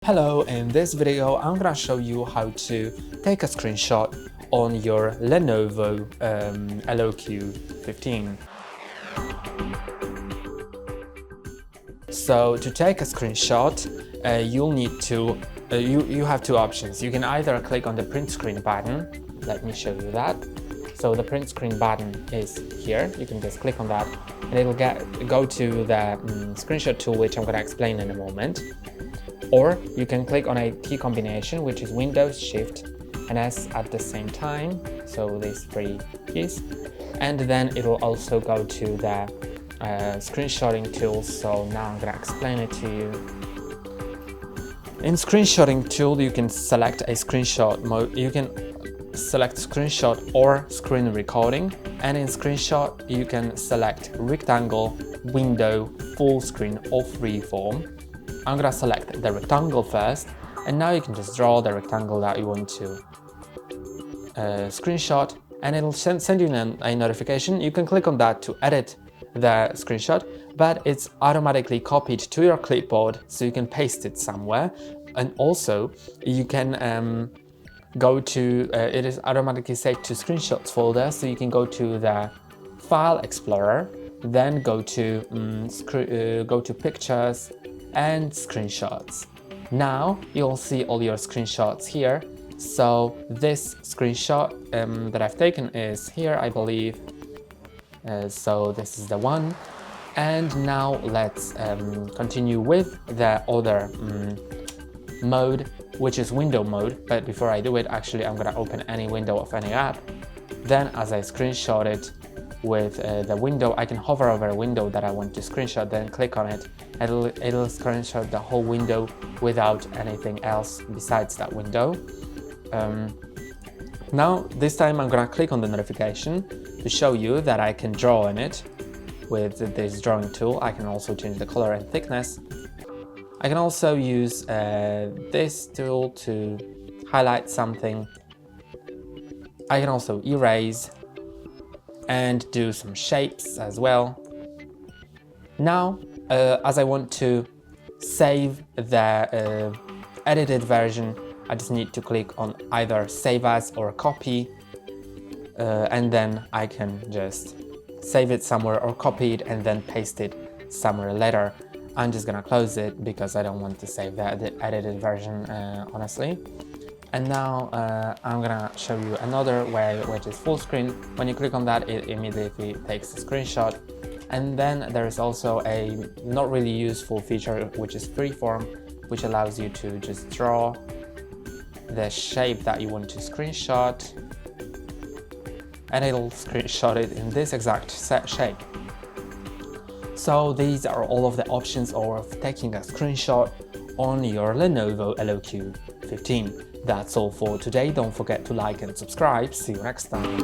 Hello, in this video I'm gonna show you how to take a screenshot on your Lenovo LOQ 15. So to take a screenshot, you'll need to you have two options. You can either click on the print screen button. Let me show you that. So the print screen button is here. You can just click on that and it'll go to the screenshot tool, which I'm gonna explain in a moment. Or you can click on a key combination, which is Windows, Shift, and S at the same time. So these three keys. And then it will also go to the screenshotting tool. So now I'm gonna explain it to you. In screenshotting tool, you can select a screenshot mode. You can select screenshot or screen recording. And in screenshot, you can select rectangle, window, full screen, or freeform. I'm gonna select the rectangle first, and now you can just draw the rectangle that you want to screenshot, and it'll send you a notification. You can click on that to edit the screenshot, but it's automatically copied to your clipboard, so you can paste it somewhere. And also, you can go to, it is automatically saved to screenshots folder, so you can go to the File Explorer, then go to Pictures, and Screenshots. Now you'll see all your screenshots here. So this screenshot that I've taken is here, I believe. So this is the one. And now let's continue with the other mode, which is window mode. But before I do it, actually I'm gonna open any window of any app. Then as I screenshot it with the window, I can hover over a window that I want to screenshot, then click on it. It'll screenshot the whole window without anything else besides that window. Now this time I'm gonna click on the notification to show you that I can draw in it with this drawing tool. I can also change the color and thickness. I can also use this tool to highlight something. I can also erase and do some shapes as well. Now, as I want to save the edited version, I just need to click on either Save As or Copy, and then I can just save it somewhere or copy it and then paste it somewhere later. I'm just gonna close it because I don't want to save the edited version, honestly. And now I'm gonna show you another way, which is full screen. When you click on that, it immediately takes a screenshot. And then there is also a not really useful feature, which is freeform, which allows you to just draw the shape that you want to screenshot, and it'll screenshot it in this exact shape. So these are all of the options of taking a screenshot on your Lenovo LOQ 15. That's all for today. Don't forget to like and subscribe. See you next time.